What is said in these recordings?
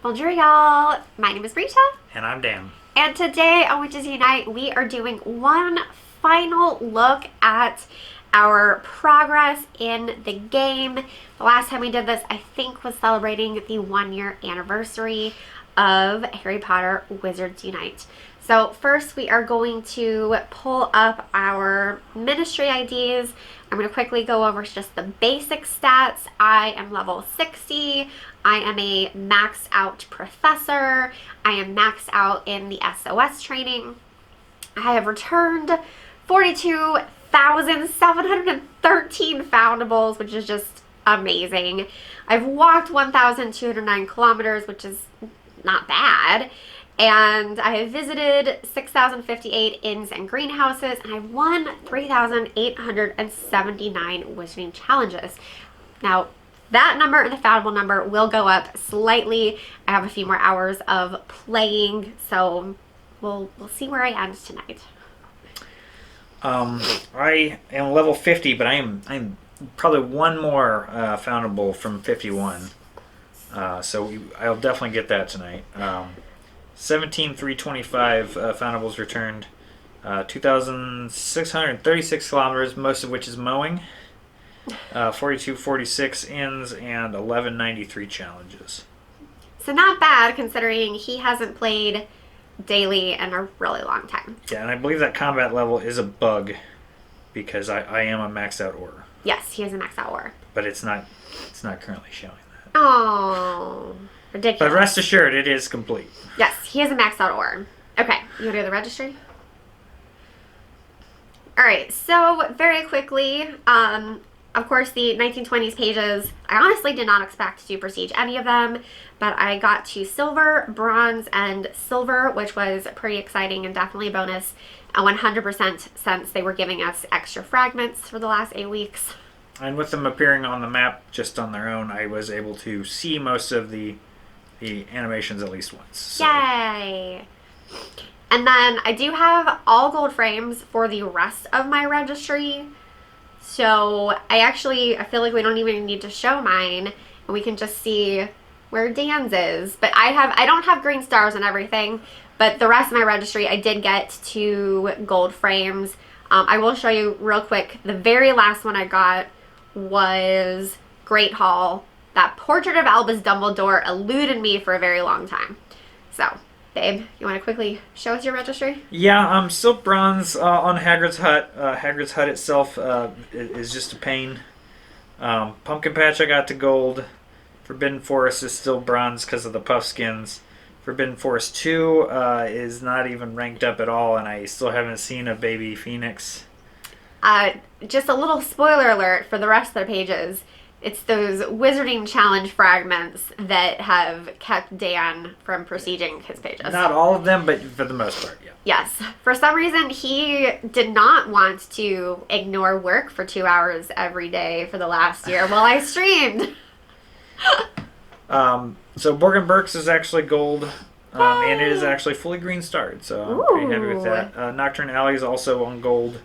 Bonjour, y'all. My name is Rita, And I'm Dan. and today on Witches Unite, we are doing one final look at our progress in the game. The last time we did this, I think, was celebrating the 1 year anniversary of Harry Potter Wizards Unite. So first we are going to pull up our ministry IDs. I'm going to quickly go over just the basic stats. I am level 60. I am a maxed out professor. I am maxed out in the SOS training. I have returned 42,713 foundables, which is just amazing. I've walked 1,209 kilometers, which is not bad. And I have visited 6,058 inns and greenhouses, and I've won 3,879 wizarding challenges. Now, that number and the foundable number will go up slightly. I have a few more hours of playing, so we'll see where I end tonight. I am level 50, but I'm probably one more foundable from 51. So I'll definitely get that tonight. 17,325 foundables returned. 2,636 kilometers, most of which is mowing. 4246 inns and 1193 challenges. So not bad considering he hasn't played daily in a really long time. Yeah, and I believe that combat level is a bug because I am a maxed out aura. Yes, he has a max out war. But it's not currently showing that. Oh, ridiculous. But rest assured, it is complete. Yes, he has a maxed out ore. Okay, you want to do the registry? Alright, so very quickly, of course the 1920s pages, I honestly did not expect to prestige any of them, but I got to silver, bronze, and silver, which was pretty exciting and definitely a bonus, and 100% since they were giving us extra fragments for the last 8 weeks. And with them appearing on the map just on their own, I was able to see most of the animations at least once. So. Yay! And then I do have all gold frames for the rest of my registry. So I feel like we don't even need to show mine, and we can just see where Dan's is. But I don't have green stars and everything, but the rest of my registry I did get 2 gold frames. I will show you real quick. The very last one I got was Great Hall. That portrait of Albus Dumbledore eluded me for a very long time. So, babe, you want to quickly show us your registry? Yeah, still bronze on Hagrid's hut. Hagrid's hut itself is just a pain. Pumpkin Patch I got to gold. Forbidden Forest is still bronze because of the puff skins. Forbidden Forest 2 is not even ranked up at all, and I still haven't seen a baby phoenix. Just a little spoiler alert for the rest of their pages. It's those Wizarding Challenge fragments that have kept Dan from prestiging his pages. Not all of them, but for the most part, yeah. Yes. For some reason, he did not want to ignore work for 2 hours every day for the last year while I streamed. So Borgin Burks is actually gold, and it is actually fully green starred, so I'm pretty happy with that. Nocturne Alley is also on gold.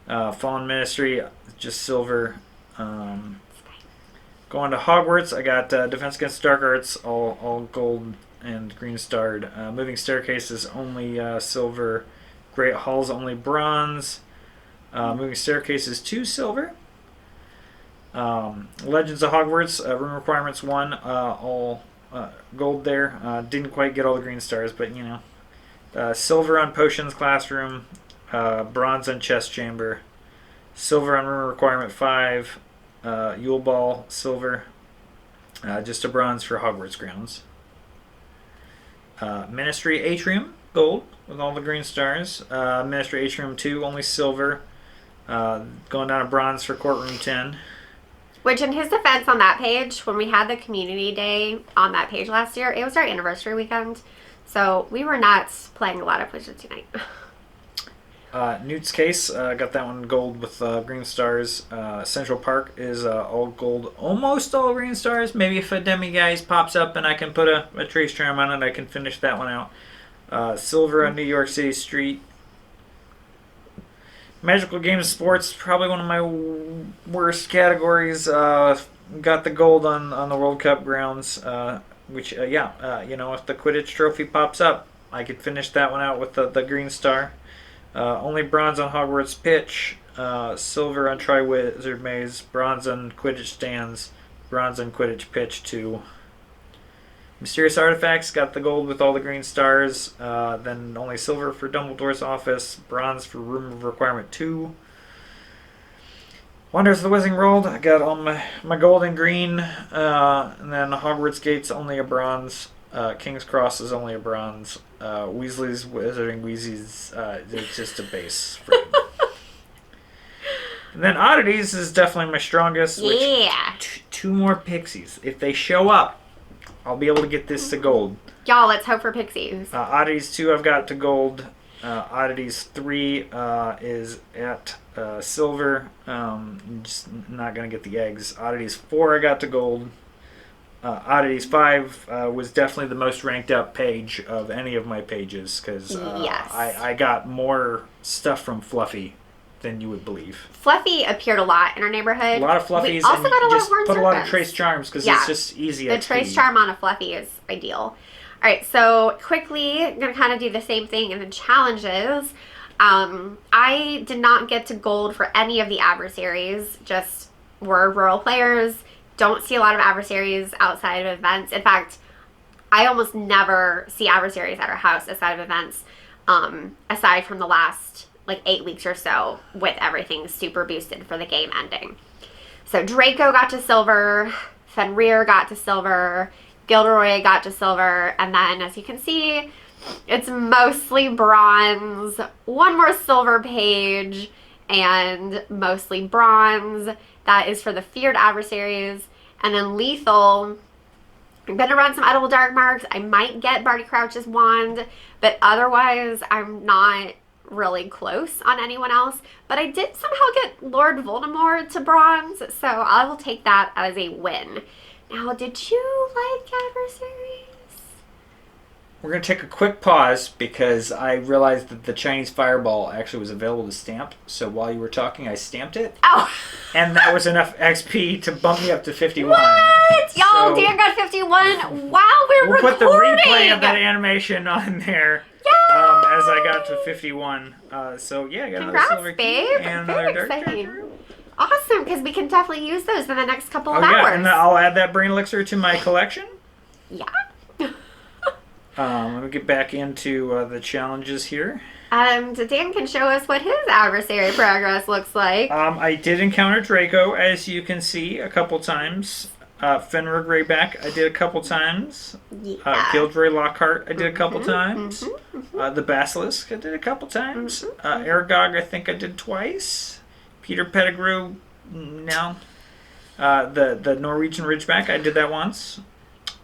Fallen Ministry, just silver. Going to Hogwarts, I got Defense Against Dark Arts, all gold and green starred. Moving Staircase is only silver. Great Hall is only bronze. Moving Staircase is 2 silver. Legends of Hogwarts, Room Requirements 1, all gold there. Didn't quite get all the green stars, but you know. Silver on Potions Classroom, bronze on Chest Chamber, silver on Room Requirement 5, Yule Ball, silver, just a bronze for Hogwarts Grounds. Ministry Atrium, gold, with all the green stars. Ministry Atrium 2, only silver. Going down to bronze for Courtroom 10. Which, in his defense on that page, when we had the community day on that page last year, it was our anniversary weekend. So we were not playing a lot of Wizards Unite. Newt's Case, got that one gold with green stars. Central Park is all gold, almost all green stars. Maybe if a Demiguise pops up and I can put a trace charm on it, I can finish that one out. Silver on New York City Street. Magical Games Sports, probably one of my worst categories. Got the gold on the World Cup grounds. Which, if the Quidditch trophy pops up, I could finish that one out with the green star. Only bronze on Hogwarts Pitch, silver on Triwizard Maze, bronze on Quidditch Stands, bronze on Quidditch Pitch 2. Mysterious Artifacts got the gold with all the green stars. Then only silver for Dumbledore's Office, bronze for Room of Requirement 2. Wonders of the Wizarding World, I got all my gold and green. And then Hogwarts Gates only a bronze. King's Cross is only a bronze. Weasley's Wizarding Wheezy's it's just a base frame. And then Oddities is definitely my strongest. Yeah. Two more Pixies. If they show up, I'll be able to get this to gold. Y'all, let's hope for Pixies. Oddities 2 I've got to gold. Oddities 3 is at silver. Just not going to get the eggs. Oddities 4 I got to gold. Oddities 5 was definitely the most ranked up page of any of my pages because yes. I got more stuff from Fluffy than you would believe. Fluffy appeared a lot in our neighborhood. A lot of Fluffies. We also got a lot of Horned put a lot of Serpents. Trace Charms because it's just easy. The Trace Charm on a Fluffy is ideal. Alright, so quickly, I'm going to kind of do the same thing in the challenges. I did not get to gold for any of the adversaries, just were rural players. Don't see a lot of adversaries outside of events. In fact, I almost never see adversaries at our house outside of events, aside from the last 8 weeks or so with everything super boosted for the game ending. So Draco got to silver, Fenrir got to silver, Gilderoy got to silver, and then as you can see, it's mostly bronze, one more silver page, and mostly bronze. That is for the feared adversaries. And then lethal, I'm going to run some edible dark marks. I might get Barty Crouch's wand, but otherwise I'm not really close on anyone else. But I did somehow get Lord Voldemort to bronze, so I will take that as a win. Now, did you like adversaries? We're going to take a quick pause because I realized that the Chinese Fireball actually was available to stamp. So while you were talking, I stamped it. Oh! And that was enough XP to bump me up to 51. What? Y'all, So Dan got 51 while we're we'll recording! put the replay of that animation on there as I got to 51. I got another Congrats, silver key babe. and another Very dark exciting. treasure. Awesome, because we can definitely use those in the next couple of Yeah, hours. and I'll add that brain elixir to my collection. Yeah. Let me get back into the challenges here. Dan can show us what his adversary progress looks like. I did encounter Draco, as you can see, a couple times. Fenrir Greyback, I did a couple times. Yeah. Gilderoy Lockhart, I did a couple times. The Basilisk, I did a couple times. Aragog, I think I did twice. Peter Pettigrew, no. The Norwegian Ridgeback, I did that once.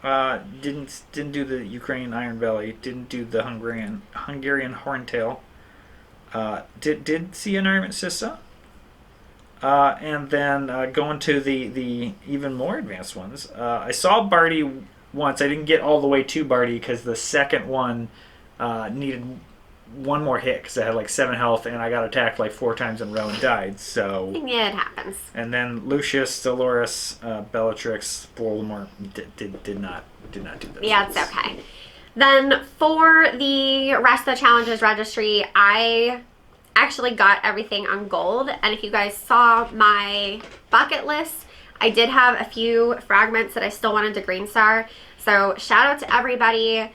Didn't do the Ukrainian Iron Belly. Didn't do the Hungarian Horntail. Did see an Iron Sissa. And then going to the even more advanced ones. I saw Barty once. I didn't get all the way to Barty because the second one needed one more hit because I had 7 health and I got attacked 4 times in a row and died. So Yeah, it happens. and then Lucius, Dolores, Bellatrix, Voldemort did not do those. Yeah, it's okay. Then for the rest of the challenges registry, I actually got everything on gold. And if you guys saw my bucket list, I did have a few fragments that I still wanted to green star. So shout out to everybody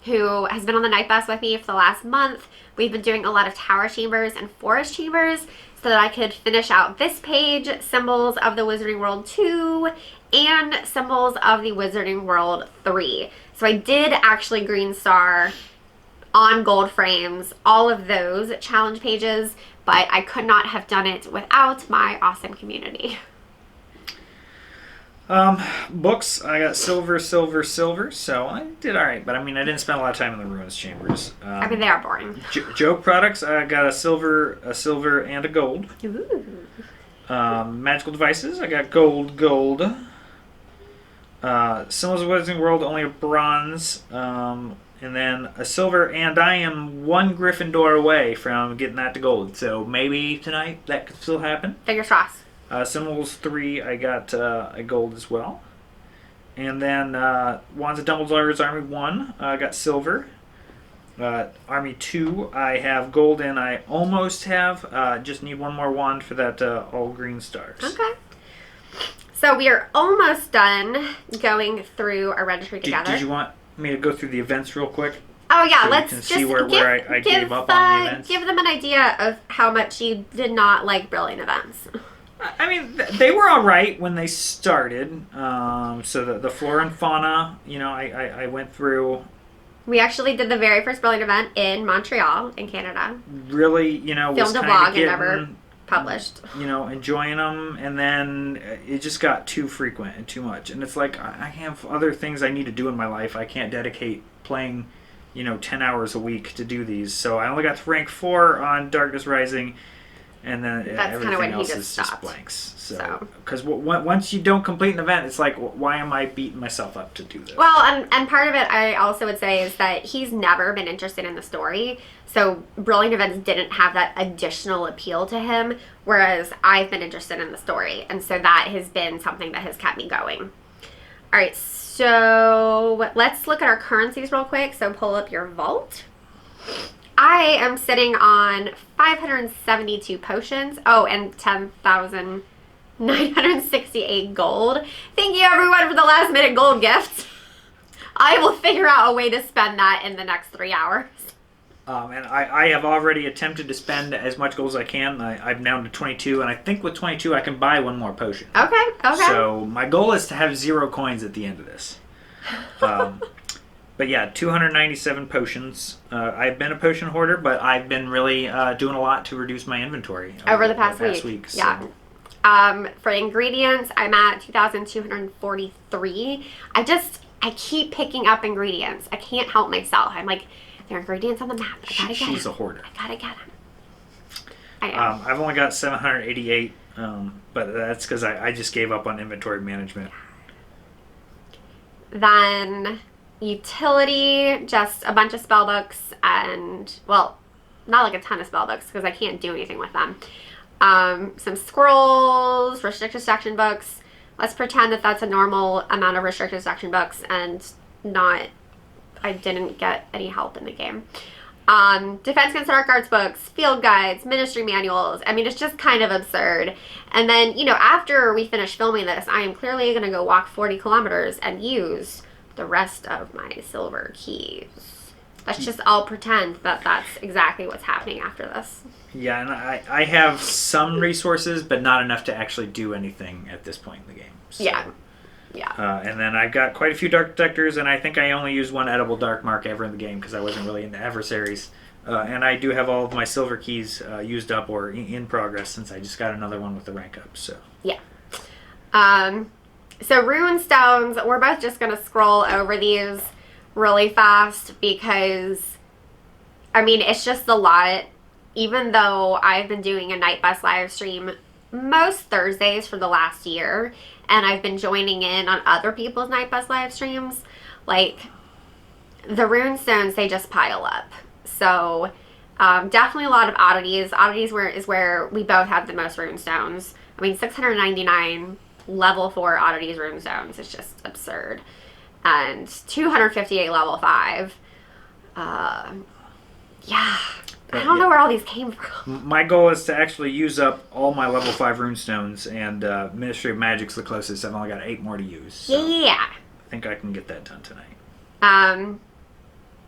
who has been on the night bus with me for the last month. We've been doing a lot of tower chambers and forest chambers so that I could finish out this page, Symbols of the Wizarding World 2 and Symbols of the Wizarding World 3. So I did actually green star on gold frames all of those challenge pages, but I could not have done it without my awesome community. Books, I got silver, so I did alright, but I didn't spend a lot of time in the Ruins Chambers. They are boring. Joke products, I got a silver, and a gold. Ooh. Magical devices, I got gold. Symbols of Wizarding World, only a bronze, and then a silver, and I am 1 Gryffindor away from getting that to gold, so maybe tonight that could still happen. Fingers crossed. Symbols 3, I got a gold as well. And then Wands of Dumbledore's Army 1 got silver. Army 2 I have gold in. I almost have. Just need one more wand for that all green stars. Okay. So we are almost done going through our registry together. Did you want me to go through the events real quick? Oh yeah, so let's you can just see where I gave up on the events. Give them an idea of how much you did not like brilliant events. I mean, they were all right when they started. So the flora and fauna, I went through. We actually did the very first brilliant event in Montreal, in Canada. Really, filmed was a kind vlog of getting, and never published. Enjoying them, and then it just got too frequent and too much. And it's like I have other things I need to do in my life. I can't dedicate playing, 10 hours a week to do these. So I only got to rank 4 on Darkness Rising. And then that's everything when else he is stopped. just blanks. So, because once you don't complete an event, it's like, why am I beating myself up to do this? Well, and part of it, I also would say, is that he's never been interested in the story. So brilliant events didn't have that additional appeal to him, whereas I've been interested in the story, and so that has been something that has kept me going. All right, so let's look at our currencies real quick. So pull up your vault. I am sitting on 572 potions. Oh, and 10,968 gold. Thank you, everyone, for the last minute gold gift. I will figure out a way to spend that in the next 3 hours. And I have already attempted to spend as much gold as I can. I'm down to 22, and I think with 22 I can buy one more potion. Okay. So my goal is to have 0 coins at the end of this. But yeah, 297 potions. I've been a potion hoarder, but I've been really doing a lot to reduce my inventory over the past week. Yeah. So. For ingredients, I'm at 2,243. I keep picking up ingredients. I can't help myself. I'm like, there are ingredients on the map. I gotta get them. She's a hoarder. I gotta get them. I know. I've only got 788, but that's because I just gave up on inventory management. Then utility, just a bunch of spell books and, well, not like a ton of spell books because I can't do anything with them. Some scrolls, restricted section books. Let's pretend that that's a normal amount of restricted section books and I didn't get any help in the game. Defense against Dark Arts books, field guides, ministry manuals. I mean, it's just kind of absurd. And then, after we finish filming this, I am clearly going to go walk 40 kilometers and use the rest of my silver keys. Let's just all pretend that that's exactly what's happening after this. Yeah, and I have some resources, but not enough to actually do anything at this point in the game. So, yeah. And then I've got quite a few dark detectors, and I think I only used one edible dark mark ever in the game because I wasn't really into adversaries. And I do have all of my silver keys used up or in progress since I just got another one with the rank up. So yeah. So rune stones, we're both just going to scroll over these really fast because, I mean, it's just a lot. Even though I've been doing a Night Bus live stream most Thursdays for the last year, and I've been joining in on other people's Night Bus live streams, like, the rune stones, they just pile up. So, definitely a lot of oddities. Oddities is where we both have the most rune stones. I mean, 699 level 4 oddities rune stones is just absurd. And 258 level 5. Yeah. I don't know where all these came from. My goal is to actually use up all my level 5 runestones, and Ministry of Magic's the closest. I've only got 8 more to use. So yeah. I think I can get that done tonight.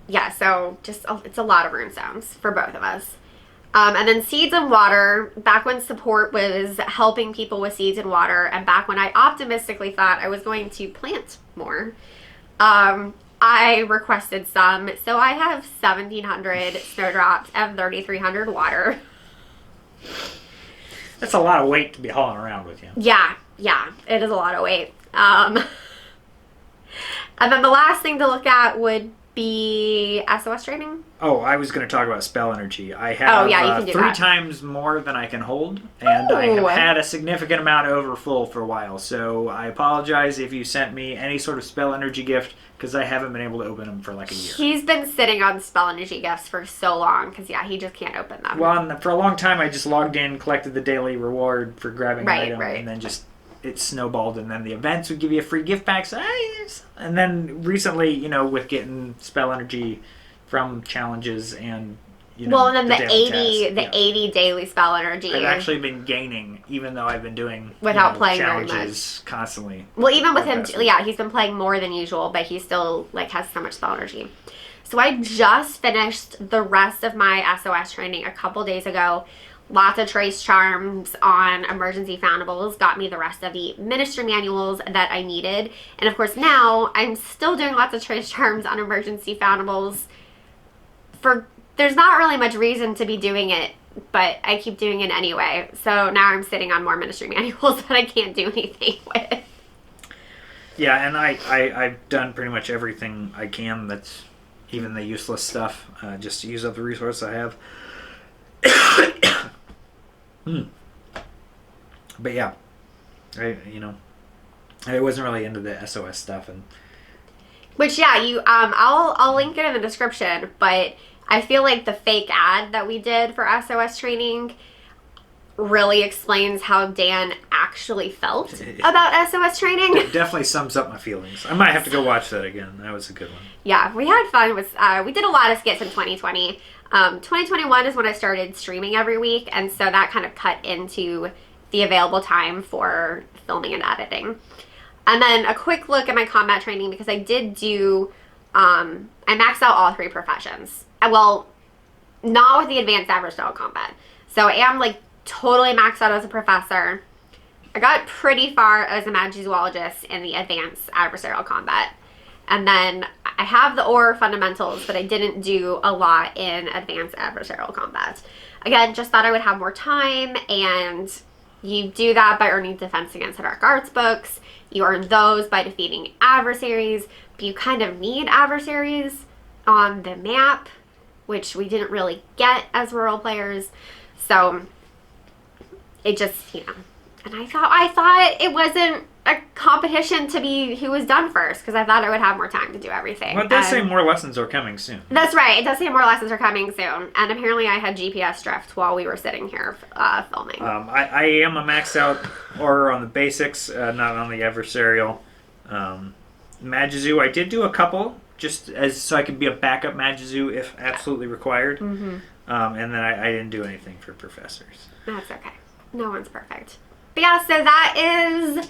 Yeah, so just it's a lot of runestones for both of us. And then seeds and water, back when support was helping people with seeds and water, and back when I optimistically thought I was going to plant more, I requested some. So I have 1,700 snowdrops and 3,300 water. That's a lot of weight to be hauling around with you. Yeah, it is a lot of weight. And then the last thing to look at would be SOS training. Oh, I was going to talk about spell energy. I have you can do 3 that. times more than I can hold, and I have had a significant amount overfull for a while. So I apologize if you sent me any sort of spell energy gift, because I haven't been able to open them for like a year. He's been sitting on spell energy gifts for so long, because he just can't open them. Well, and for a long time I just logged in, collected the daily reward for grabbing an item, and then just it snowballed, and then the events would give you a free gift packs. And then recently, with getting spell energy from challenges and and then the daily 80 tasks, 80 daily spell energy. I've actually been gaining, even though I've been doing without playing challenges very much constantly. Well, even with him, he's been playing more than usual, but he still has so much spell energy. So I just finished the rest of my SOS training a couple days ago. Lots of trace charms on emergency foundables got me the rest of the ministry manuals that I needed. And of course now I'm still doing lots of trace charms on emergency foundables. There's not really much reason to be doing it, but I keep doing it anyway. So now I'm sitting on more ministry manuals that I can't do anything with. Yeah, and I've done pretty much everything I can, that's even the useless stuff, just to use up the resources I have. But yeah, I wasn't really into the SOS stuff, and which I'll link it in the description, but I feel like the fake ad that we did for SOS training really explains how Dan actually felt about SOS training. It definitely sums up my feelings. I might have to go watch that again. That was a good one. Yeah, we had fun with we did a lot of skits in 2020. 2021 is when I started streaming every week, and so that kind of cut into the available time for filming and editing. And then a quick look at my combat training, because I did do I maxed out all 3 professions. Well, not with the advanced adversarial combat. So I am totally maxed out as a professor. I got pretty far as a magizoologist in the advanced adversarial combat. And then I have the OR fundamentals, but I didn't do a lot in advanced adversarial combat. Again, just thought I would have more time, and you do that by earning Defense Against the Dark Arts books. You earn those by defeating adversaries, but you kind of need adversaries on the map, which we didn't really get as rural players. So it just, and I thought it wasn't a competition to be who was done first, because I thought I would have more time to do everything. Well, it does say more lessons are coming soon. That's right. It does say more lessons are coming soon. And apparently I had GPS drift while we were sitting here filming. I am a maxed out horror on the basics, not on the adversarial. Magizoo, I did do a couple, just so I could be a backup Magizoo if absolutely required. Mm-hmm. And then I didn't do anything for professors. That's okay. No one's perfect. But yeah, so that is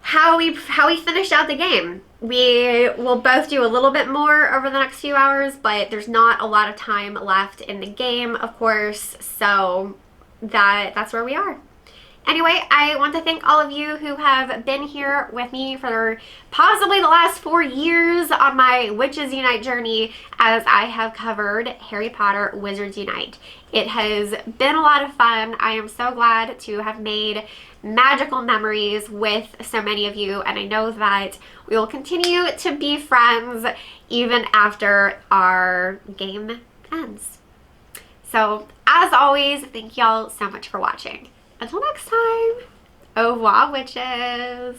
how we finished out the game. We will both do a little bit more over the next few hours, but there's not a lot of time left in the game, of course, so that's where we are. Anyway, I want to thank all of you who have been here with me for possibly the last 4 years on my Witches Unite journey, as I have covered Harry Potter Wizards Unite. It has been a lot of fun. I am so glad to have made magical memories with so many of you, and I know that we will continue to be friends even after our game ends. So, as always, thank y'all so much for watching. Until next time, au revoir, witches.